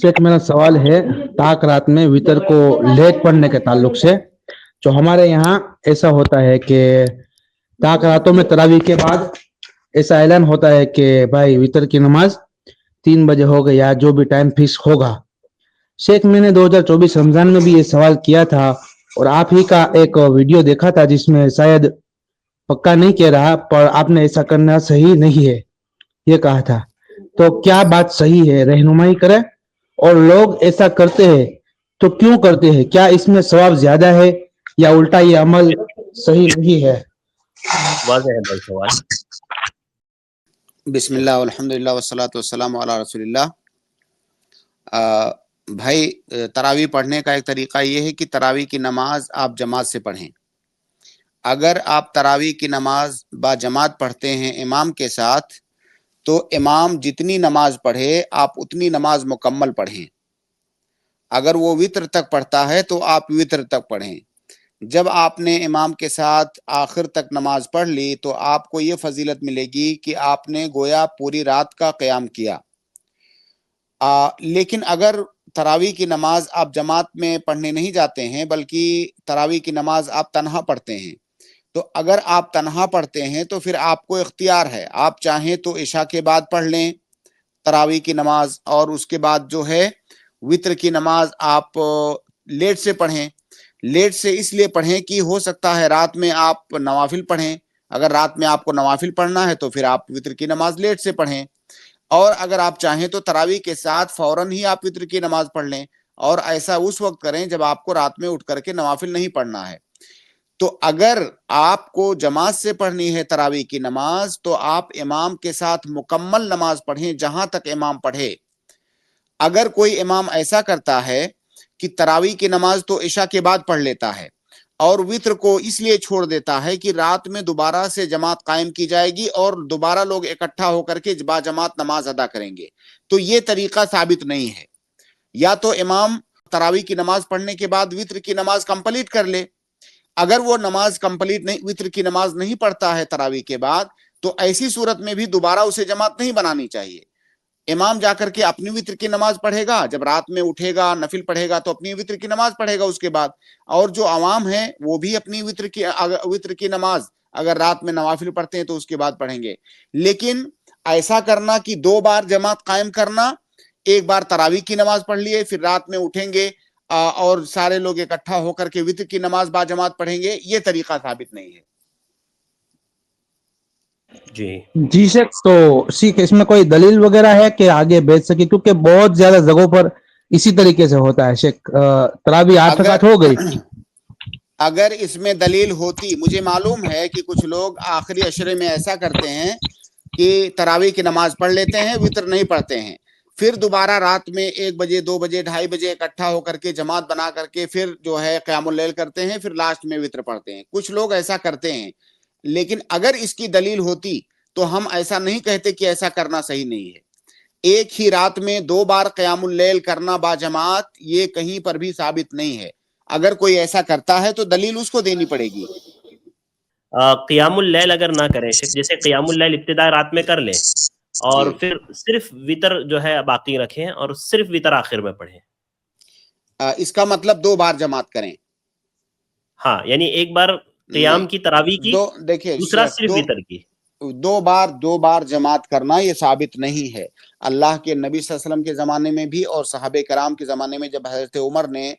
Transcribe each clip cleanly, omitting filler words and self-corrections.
शेख मेरा सवाल है ताक रात में वितर को लेट पढ़ने के ताल्लुक से। जो हमारे यहाँ ऐसा होता है कि ताक रातों में तरावी के बाद ऐसा ऐलान होता है कि भाई वितर की नमाज 3 बजे हो गई या जो भी टाइम फिक्स होगा। शेख मैंने 2024 रमजान में भी ये सवाल किया था और आप ही का एक वीडियो देखा था जिसमें शायद पक्का नहीं कह रहा पर आपने ऐसा करना सही नहीं है ये कहा था। तो क्या बात सही है, रहनुमाई करें। और लोग ऐसा करते हैं तो क्यों करते हैं, क्या इसमें सवाब ज्यादा है या उल्टा ये अमल सही नहीं है। वाज़ेह है भाई सवाल। बिस्मिल्लाह अल्हम्दुलिल्लाह वस्सलातु वस्सलामु अला रसूलिल्लाह। भाई तरावी पढ़ने का एक तरीका ये है कि तरावी की नमाज आप जमात से पढ़ें। अगर आप तरावी की नमाज बा जमात पढ़ते हैं इमाम के साथ तो इमाम जितनी नमाज पढ़े आप उतनी नमाज मुकम्मल पढ़ें। अगर वो वित्र तक पढ़ता है तो आप वित्र तक पढ़ें। जब आपने इमाम के साथ आखिर तक नमाज पढ़ ली तो आपको ये फजीलत मिलेगी कि आपने गोया पूरी रात का क़याम किया। लेकिन अगर तरावी की नमाज आप जमात में पढ़ने नहीं जाते हैं बल्कि तरावी की नमाज आप तन्हा पढ़ते हैं, तो अगर आप तन्हा पढ़ते हैं तो फिर आपको इख्तियार है, आप चाहें तो इशा के बाद पढ़ लें तरावी की नमाज और उसके बाद जो है वित्र की नमाज आप लेट से पढ़ें। लेट से इसलिए पढ़ें कि हो सकता है रात में आप नवाफिल पढ़ें। अगर रात में आपको नवाफिल पढ़ना है तो फिर आप वित्र की नमाज लेट से पढ़ें। और अगर आप चाहें तो तरावी के साथ फौरन ही आप वित्र की नमाज पढ़ लें और ऐसा उस वक्त करें जब आपको रात में उठ करके नवाफिल नहीं पढ़ना है। तो अगर आपको जमात से पढ़नी है तरावी की नमाज तो आप इमाम के साथ मुकम्मल नमाज पढ़ें जहां तक इमाम पढ़े। अगर कोई इमाम ऐसा करता है कि तरावी की नमाज तो इशा के बाद पढ़ लेता है और वित्र को इसलिए छोड़ देता है कि रात में दोबारा से जमात कायम की जाएगी और दोबारा लोग इकट्ठा होकर के बाजमात नमाज अदा करेंगे, तो ये तरीका साबित नहीं है। या तो इमाम तरावी की नमाज पढ़ने के बाद वित्र की नमाज कंप्लीट कर ले। अगर वो नमाज कंप्लीट नहीं, वित्र की नमाज नहीं पढ़ता है तरावी के बाद, तो ऐसी सूरत में भी दोबारा उसे जमात नहीं बनानी चाहिए। इमाम जाकर के अपनी वित्र की नमाज पढ़ेगा, जब रात में उठेगा नफिल पढ़ेगा तो अपनी वित्र की नमाज पढ़ेगा उसके बाद, और जो अवाम है वो भी अपनी वित्र की नमाज अगर रात में नवाफिल पढ़ते हैं तो उसके बाद पढ़ेंगे। लेकिन ऐसा करना कि 2 बार जमात कायम करना, एक बार तरावी की नमाज पढ़ लिए फिर रात में उठेंगे और सारे लोग इकट्ठा होकर के वित्र की नमाज बाजमात पढ़ेंगे, ये तरीका साबित नहीं है। जी शेख, तो सीख इसमें कोई दलील वगैरह है कि आगे भेज सके, क्योंकि बहुत ज्यादा जगहों पर इसी तरीके से होता है शेख। तरावी 8 रकात हो गई। अगर इसमें दलील होती, मुझे मालूम है कि कुछ लोग आखिरी अशरे में ऐसा करते हैं कि तरावी की नमाज पढ़ लेते हैं, वित्र नहीं पढ़ते हैं, फिर दोबारा रात में 1 बजे 2 बजे 2:30 बजे इकट्ठा होकर के जमात बना करके फिर जो है क़यामुल लैल करते हैं, फिर लास्ट में वित्र पढ़ते हैं। कुछ लोग ऐसा करते हैं, लेकिन अगर इसकी दलील होती तो हम ऐसा नहीं कहते कि ऐसा करना सही नहीं है। एक ही रात में 2 बार क़यामुल लैल करना बाजमात ये कहीं पर भी साबित नहीं है। अगर कोई ऐसा करता है तो दलील उसको देनी पड़ेगी। क़यामुल लैल अगर ना करें शेख, जैसे क़यामुल लैल इब्तिदा रात में कर लें और फिर सिर्फ वितर जो है बाकी रखें और सिर्फ वितर आखिर में पढ़ें, इसका मतलब 2 बार जमात करें। हाँ, यानी एक बार क़याम की तरावी की, देखिए दूसरा सिर्फ वितर की। 2 बार जमात करना ये साबित नहीं है। अल्लाह के नबी सल्लल्लाहु अलैहि वसल्लम के ज़माने में भी और सहाबे कराम के ज़माने में जब हज़रत उमर ने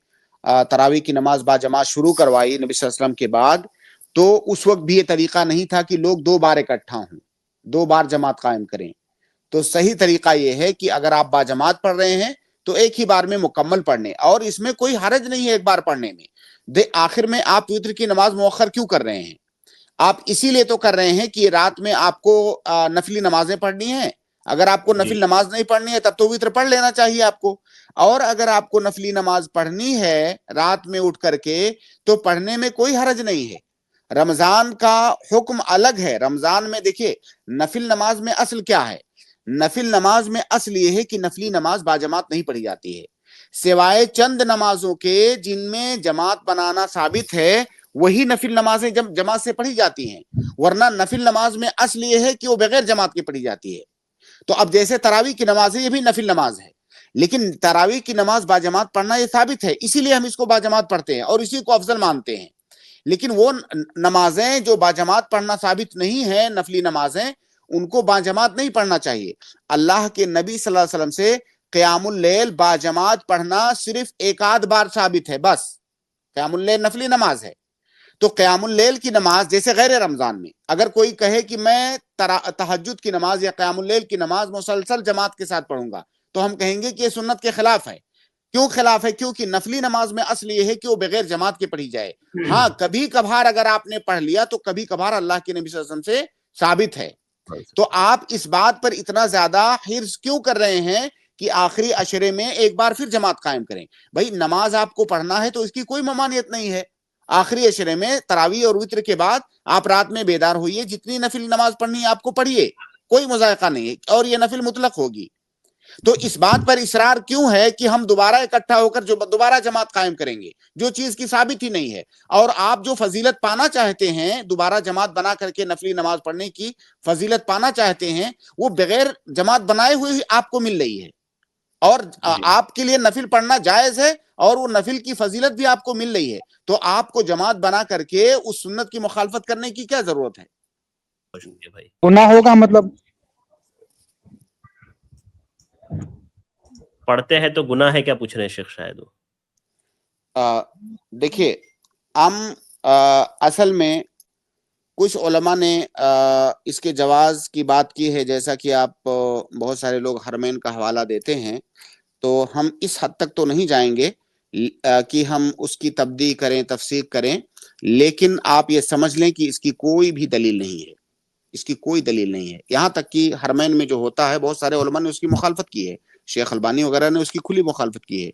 तरावी की नमाज बाजमात शुरू करवाई नबी सल्लल्लाहु अलैहि वसल्लम के बाद, तो उस वक्त भी ये तरीका नहीं था कि लोग 2 बार इकट्ठा हों, 2 बार जमात कायम करें। तो सही तरीका ये है कि अगर आप बाजमात पढ़ रहे हैं तो एक ही बार में मुकम्मल पढ़ने, और इसमें कोई हरज नहीं है एक बार पढ़ने में। आखिर में आप वित्र की नमाज मुअख्खर क्यों कर रहे हैं? आप इसीलिए तो कर रहे हैं कि रात में आपको नफली नमाजें पढ़नी है। अगर आपको नफिल नमाज नहीं पढ़नी है तब तो वित्र पढ़ लेना चाहिए आपको। और अगर आपको नफली नमाज पढ़नी है रात में उठ करके तो पढ़ने में कोई हरज नहीं है। रमजान का हुक्म अलग है। रमजान में देखिए नफिल नमाज में असल क्या है? नफिल नमाज में असल ये है कि नफली नमाज बाजमात नहीं पढ़ी जाती है, सिवाय चंद नमाजों के जिनमें जमात बनाना साबित है, वही नफिल नमाजें जमात से पढ़ी जाती हैं। वरना नफिल नमाज में असल ये है कि वो बगैर जमात के पढ़ी जाती है। तो अब जैसे तरावी की नमाज है, ये भी नफिल नमाज है, لیکن تراویح کی نماز باجماعت پڑھنا یہ ثابت ہے، اسی لیے ہم اس کو باجماعت پڑھتے ہیں اور اسی کو افضل مانتے ہیں. لیکن وہ نمازیں جو باجماعت پڑھنا ثابت نہیں ہے، نفلی نمازیں، ان کو باجماعت نہیں پڑھنا چاہیے. اللہ کے نبی صلی اللہ علیہ وسلم سے قیام اللیل باجماعت پڑھنا صرف ایک آدھ بار ثابت ہے بس. قیام اللیل نفلی نماز ہے، تو قیام اللیل کی نماز جیسے غیر رمضان میں اگر کوئی کہے کہ میں تہجد کی نماز یا قیام اللیل کی نماز مسلسل جماعت کے ساتھ پڑھوں گا، تو ہم کہیں گے کہ یہ سنت کے خلاف ہے. کیوں خلاف ہے؟ کیونکہ نفلی نماز میں اصل یہ ہے کہ وہ بغیر جماعت کے پڑھی جائے. ہاں کبھی کبھار اگر آپ نے پڑھ لیا تو کبھی کبھار اللہ کے نبی صلی اللہ علیہ وسلم سے ثابت ہے. تو آپ اس بات پر اتنا زیادہ حرص کیوں کر رہے ہیں کہ آخری عشرے میں ایک بار پھر جماعت قائم کریں؟ بھائی نماز آپ کو پڑھنا ہے تو اس کی کوئی ممانعت نہیں ہے. آخری عشرے میں تراویح اور وتر کے بعد آپ رات میں بیدار ہوئیے، جتنی نفل نماز پڑھنی ہے آپ کو پڑھیے، کوئی مذائقہ نہیں ہے، اور یہ نفل مطلق ہوگی. تو اس بات پر اصرار کیوں ہے کہ ہم دوبارہ اکٹھا ہو کر جو دوبارہ جماعت قائم کریں گے جو چیز کی ثابت ہی نہیں ہے؟ اور آپ جو فضیلت پانا چاہتے ہیں دوبارہ جماعت بنا کر کے نفلی نماز پڑھنے کی فضیلت پانا چاہتے ہیں، وہ بغیر جماعت بنائے ہوئے ہی آپ کو مل رہی ہے، اور آپ کے لیے نفل پڑھنا جائز ہے اور وہ نفل کی فضیلت بھی آپ کو مل رہی ہے. تو آپ کو جماعت بنا کر کے اس سنت کی مخالفت کرنے کی کیا ضرورت ہے؟ بھائی گناہ ہوگا مطلب پڑھتے ہیں تو گناہ ہے کیا پوچھ رہے ہیں شیخ شاید وہ؟ دیکھیے ہم اصل میں کچھ علماء نے اس کے جواز کی بات کی ہے، جیسا کہ آپ بہت سارے لوگ حرمین کا حوالہ دیتے ہیں، تو ہم اس حد تک تو نہیں جائیں گے کہ ہم اس کی تبدیع کریں، تفسیر کریں، لیکن آپ یہ سمجھ لیں کہ اس کی کوئی بھی دلیل نہیں ہے، اس کی کوئی دلیل نہیں ہے. یہاں تک کہ حرمین میں جو ہوتا ہے بہت سارے علماء نے اس کی مخالفت کی ہے، شیخ البانی وغیرہ نے اس کی کھلی مخالفت کی ہے.